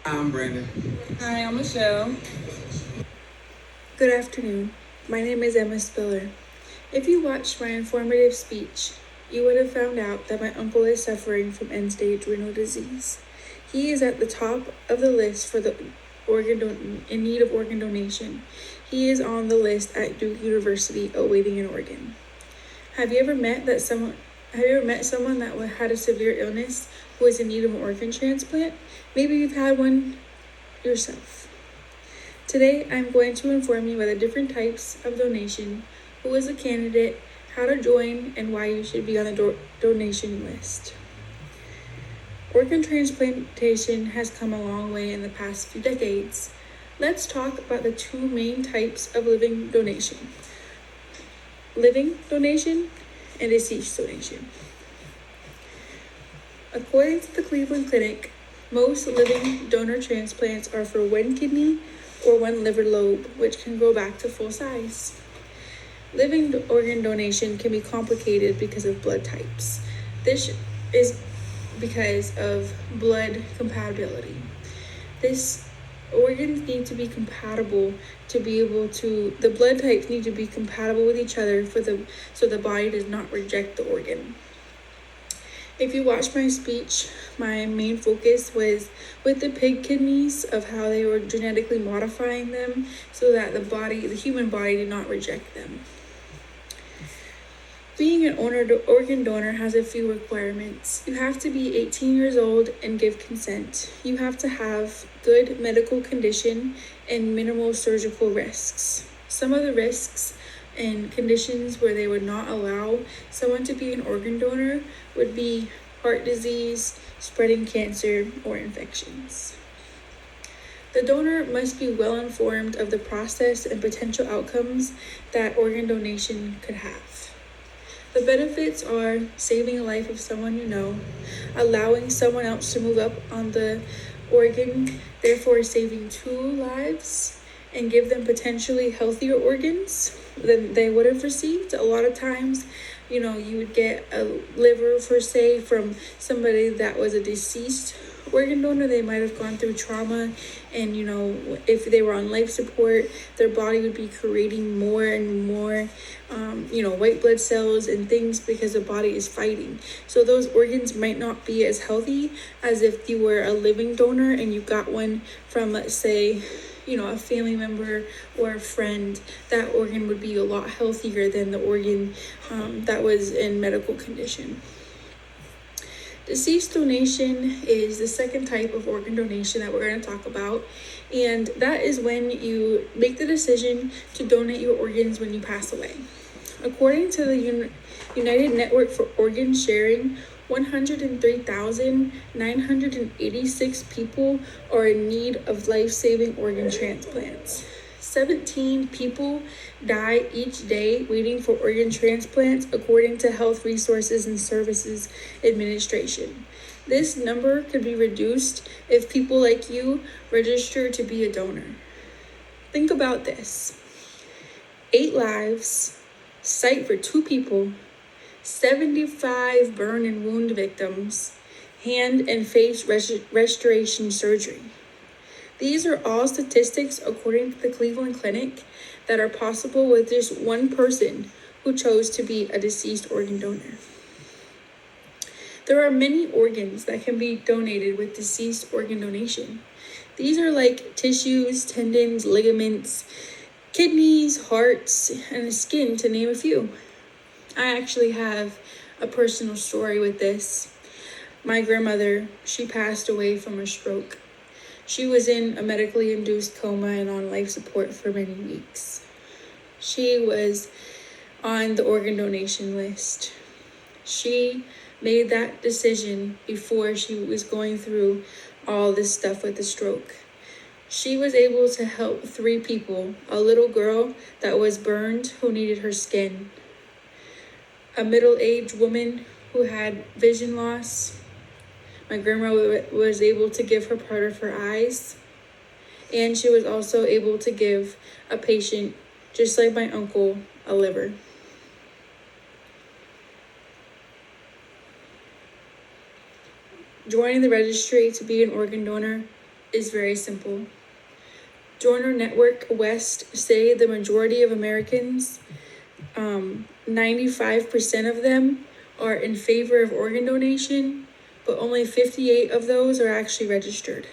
I'm Brandon. Hi, I'm Michelle. Good afternoon. My name is Emma Spiller. If you watched my informative speech, you would have found out that my uncle is suffering from end-stage renal disease. He is at the top of the list for the in need of organ donation. He is on the list at Duke University awaiting an organ. Have you ever met someone that had a severe illness who is in need of an organ transplant? Maybe you've had one yourself. Today, I'm going to inform you about the different types of donation, who is a candidate, how to join, and why you should be on the donation list. Organ transplantation has come a long way in the past few decades. Let's talk about the two main types of living donation and deceased donation. According to the Cleveland Clinic, most living donor transplants are for one kidney or one liver lobe, which can go back to full size. Living organ donation can be complicated because of blood types. This is because of blood compatibility. Organs need to be compatible the blood types need to be compatible with each other so the body does not reject the organ. If you watched my speech, my main focus was with the pig kidneys of how they were genetically modifying them so that the human body did not reject them. Being an organ donor has a few requirements. You have to be 18 years old and give consent. You have to have good medical condition and minimal surgical risks. Some of the risks and conditions where they would not allow someone to be an organ donor would be heart disease, spreading cancer, or infections. The donor must be well informed of the process and potential outcomes that organ donation could have. The benefits are saving a life of someone you know, allowing someone else to move up on the organ, therefore saving 2 lives, and give them potentially healthier organs than they would have received. A lot of times, you would get a liver, from somebody that was a deceased organ donor. They might have gone through trauma, and if they were on life support, their body would be creating more and more white blood cells and things because the body is fighting. So those organs might not be as healthy as if you were a living donor and you got one from, let's say, a family member or a friend. That organ would be a lot healthier than the organ that was in medical condition. Deceased donation is the second type of organ donation that we're going to talk about, and that is when you make the decision to donate your organs when you pass away. According to the United Network for Organ Sharing, 103,986 people are in need of life-saving organ transplants. 17 people die each day waiting for organ transplants, according to Health Resources and Services Administration. This number could be reduced if people like you register to be a donor. Think about this. 8 lives, sight for 2 people, 75 burn and wound victims, hand and face restoration surgery. These are all statistics, according to the Cleveland Clinic, that are possible with just one person who chose to be a deceased organ donor. There are many organs that can be donated with deceased organ donation. These are like tissues, tendons, ligaments, kidneys, hearts, and skin, to name a few. I actually have a personal story with this. My grandmother, she passed away from a stroke. She was in a medically induced coma and on life support for many weeks. She was on the organ donation list. She made that decision before she was going through all this stuff with the stroke. She was able to help 3 people: a little girl that was burned who needed her skin, a middle-aged woman who had vision loss. My grandma was able to give her part of her eyes, and she was also able to give a patient, just like my uncle, a liver. Joining the registry to be an organ donor is very simple. Donor Network West say the majority of Americans, 95% of them are in favor of organ donation, but only 58 of those are actually registered.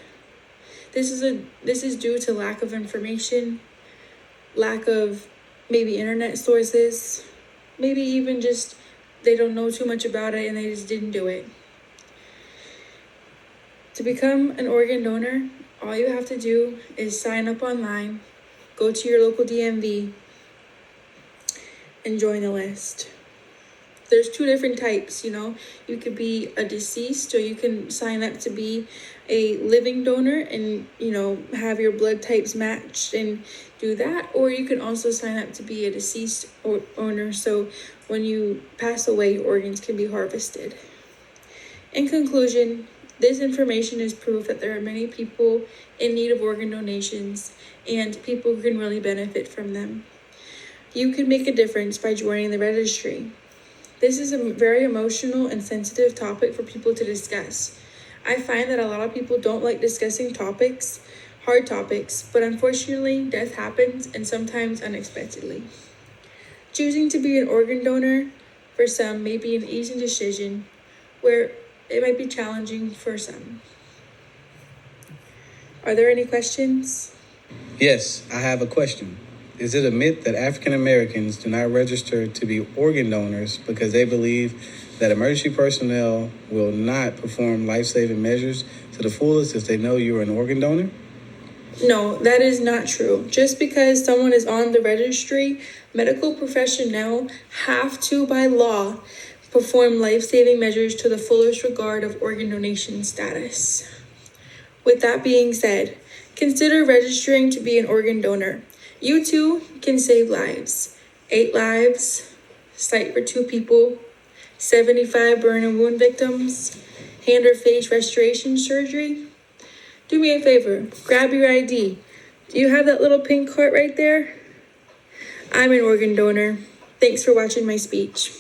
This is due to lack of information, lack of maybe internet sources, maybe even just they don't know too much about it and they just didn't do it. To become an organ donor, all you have to do is sign up online, go to your local DMV, and join the list. There's two different types, you could be a deceased, or you can sign up to be a living donor and, have your blood types matched and do that. Or you can also sign up to be a deceased owner, so when you pass away, your organs can be harvested. In conclusion, this information is proof that there are many people in need of organ donations and people who can really benefit from them. You can make a difference by joining the registry. This is a very emotional and sensitive topic for people to discuss. I find that a lot of people don't like discussing hard topics, but unfortunately, death happens, and sometimes unexpectedly. Choosing to be an organ donor for some may be an easy decision, where it might be challenging for some. Are there any questions? Yes, I have a question. Is it a myth that African Americans do not register to be organ donors because they believe that emergency personnel will not perform life-saving measures to the fullest if they know you're an organ donor? No, that is not true. Just because someone is on the registry, medical professionals have to, by law, perform life-saving measures to the fullest regard of organ donation status. With that being said, consider registering to be an organ donor. You too can save lives. 8 lives, sight for 2 people, 75 burn and wound victims, hand or face restoration surgery. Do me a favor, grab your ID. Do you have that little pink heart right there? I'm an organ donor. Thanks for watching my speech.